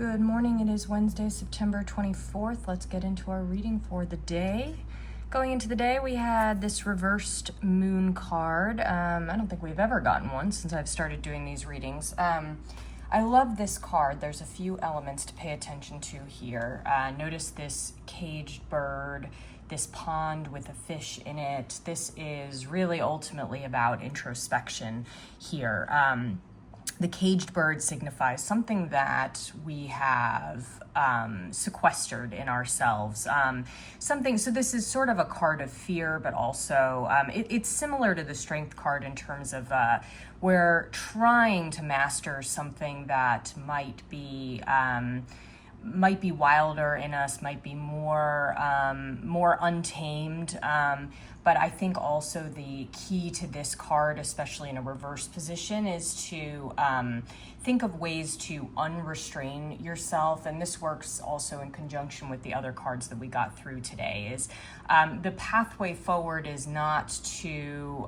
Good morning. It is Wednesday, September 24th. Let's get into our reading for the day. Going into the day, we had this reversed moon card. I don't think we've ever gotten one since I've started doing these readings. I love this card. There's a few elements to pay attention to here. Notice this caged bird, this pond with a fish in it. This is really ultimately about introspection here. The caged bird signifies something that we have sequestered in ourselves. So this is sort of a card of fear, but also it's similar to the strength card in terms of we're trying to master something that might be wilder in us, might be more untamed. But I think also the key to this card, especially in a reverse position, is to think of ways to unrestrain yourself. And this works also in conjunction with the other cards that we got through today. Is the pathway forward is not to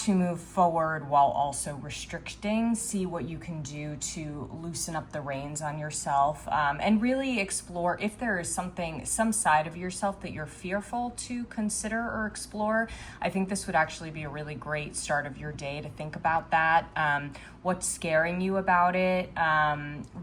move forward while also restricting. See what you can do to loosen up the reins on yourself, and really explore if there is some side of yourself that you're fearful to consider or explore. I think this would actually be a really great start of your day to think about that. What's scaring you about it?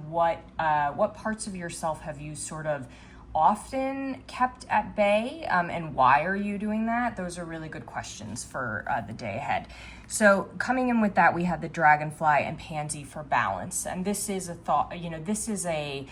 What parts of yourself have you sort of often kept at bay, and why are you doing that? Those are really good questions for the day ahead. So coming in with that, we have the dragonfly and pansy for balance, and this is this is a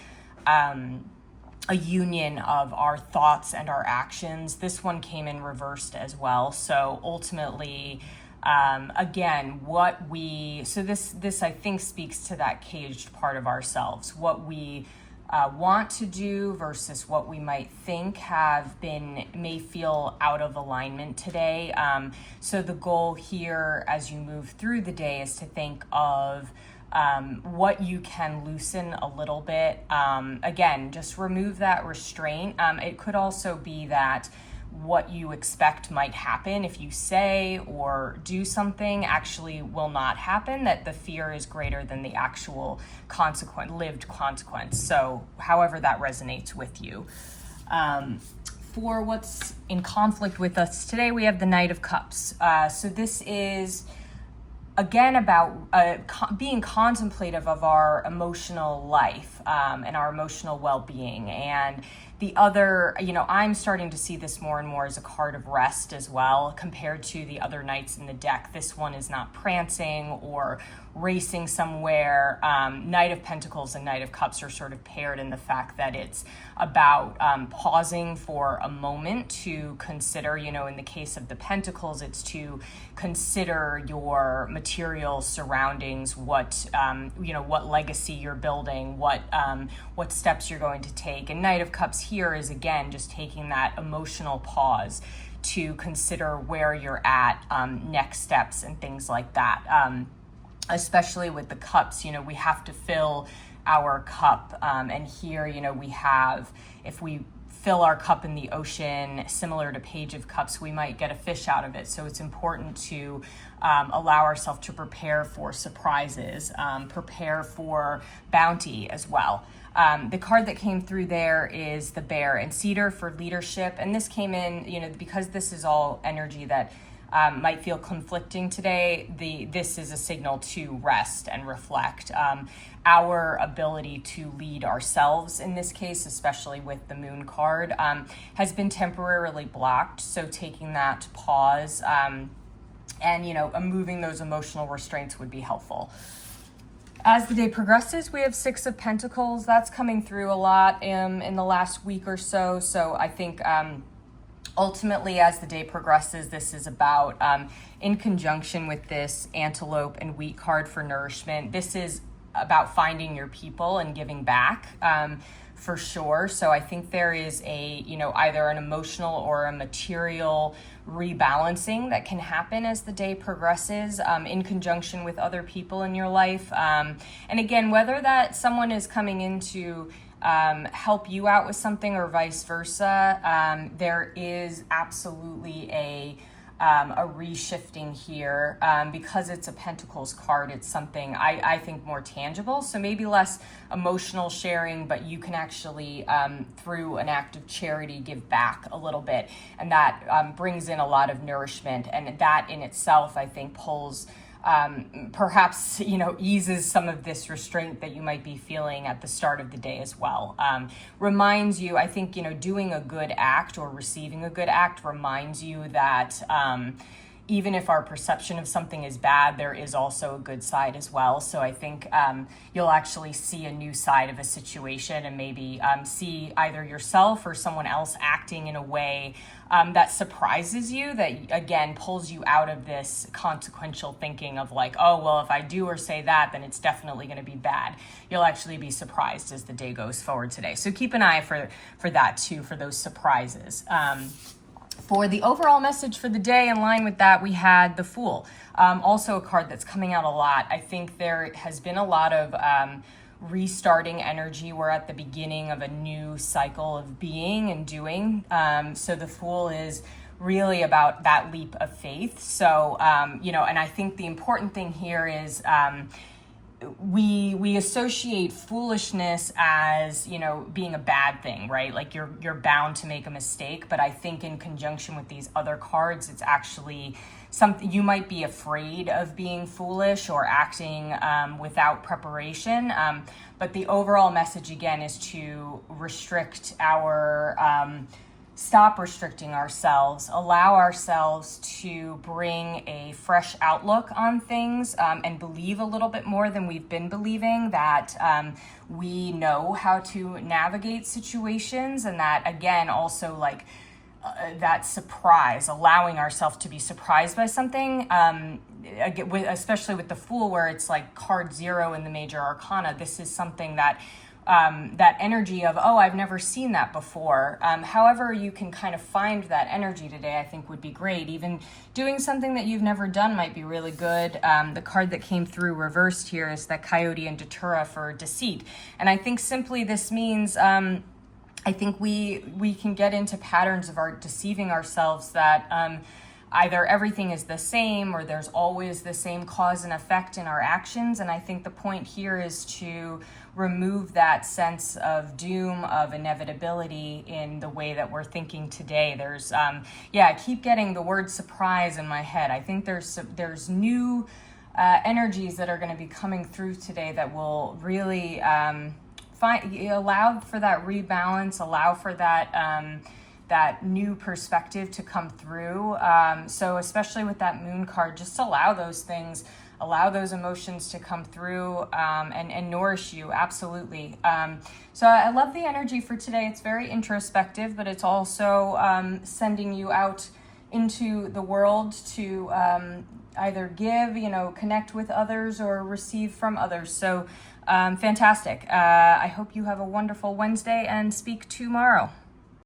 union of our thoughts and our actions. This one came in reversed as well, so ultimately again, this I think speaks to that caged part of ourselves, what we want to do versus what we might think may feel out of alignment today. So the goal here as you move through the day is to think of what you can loosen a little bit. Again, just remove that restraint. It could also be that what you expect might happen if you say or do something actually will not happen, that the fear is greater than the actual lived consequence. So however that resonates with you. For what's in conflict with us today, we have the Knight of Cups. So this is again about being contemplative of our emotional life and our emotional well-being. And the other, I'm starting to see this more and more as a card of rest as well, compared to the other knights in the deck. This one is not prancing or racing somewhere. Knight of Pentacles and Knight of Cups are sort of paired in the fact that it's about pausing for a moment to consider, in the case of the Pentacles, it's to consider your material surroundings, what legacy you're building, what steps you're going to take. And Knight of Cups here is, again, just taking that emotional pause to consider where you're at, next steps and things like that. Especially with the cups, we have to fill our cup. And here, we have, if we fill our cup in the ocean, similar to Page of Cups, we might get a fish out of it. So it's important to allow ourselves to prepare for surprises, prepare for bounty as well. The card that came through there is the Bear and Cedar for leadership. And this came in, because this is all energy that might feel conflicting today, this is a signal to rest and reflect. Our ability to lead ourselves in this case, especially with the Moon card, has been temporarily blocked. So taking that pause and, moving those emotional restraints would be helpful. As the day progresses, we have Six of Pentacles. That's coming through a lot in the last week or so. So I think ultimately, as the day progresses, this is about, in conjunction with this Antelope and Wheat card for nourishment, this is about finding your people and giving back, for sure. So I think there is either an emotional or a material rebalancing that can happen as the day progresses, in conjunction with other people in your life. And again, whether that someone is coming in to help you out with something or vice versa, there is absolutely a a reshifting here. Because it's a Pentacles card, it's something I think more tangible. So maybe less emotional sharing, but you can actually, through an act of charity, give back a little bit. And that brings in a lot of nourishment. And that in itself, I think, pulls perhaps, eases some of this restraint that you might be feeling at the start of the day as well. Reminds you, I think, doing a good act or receiving a good act reminds you that even if our perception of something is bad, there is also a good side as well. So I think you'll actually see a new side of a situation and maybe see either yourself or someone else acting in a way that surprises you, that again pulls you out of this consequential thinking of like, oh, well, if I do or say that, then it's definitely going to be bad. You'll actually be surprised as the day goes forward today. So keep an eye for that too, for those surprises. For the overall message for the day, in line with that, we had the Fool. Also a card that's coming out a lot. I think there has been a lot of restarting energy. We're at the beginning of a new cycle of being and doing. So the Fool is really about that leap of faith. So, and I think the important thing here is we associate foolishness as, being a bad thing, right? Like you're bound to make a mistake. But I think in conjunction with these other cards, it's actually something you might be afraid of being foolish or acting without preparation. But the overall message again is to restrict stop restricting ourselves, allow ourselves to bring a fresh outlook on things, and believe a little bit more than we've been believing, that we know how to navigate situations, and that again also like that surprise, allowing ourselves to be surprised by something, especially with the Fool, where it's like card 0 in the major arcana. This is something that that energy of, oh, I've never seen that before. However you can kind of find that energy today, I think would be great. Even doing something that you've never done might be really good. The card that came through reversed here is that Coyote and Datura for deceit. And I think simply this means, I think we can get into patterns of deceiving ourselves that either everything is the same or there's always the same cause and effect in our actions. And I think the point here is to remove that sense of doom, of inevitability in the way that we're thinking today. There's, I keep getting the word surprise in my head. I think there's new energies that are going to be coming through today that will really allow for that rebalance, allow for that new perspective to come through. So especially with that Moon card, just allow those things, allow those emotions to come through and nourish you. Absolutely. So I love the energy for today. It's very introspective, but it's also sending you out into the world to either give, connect with others or receive from others. So fantastic. I hope you have a wonderful Wednesday and speak tomorrow.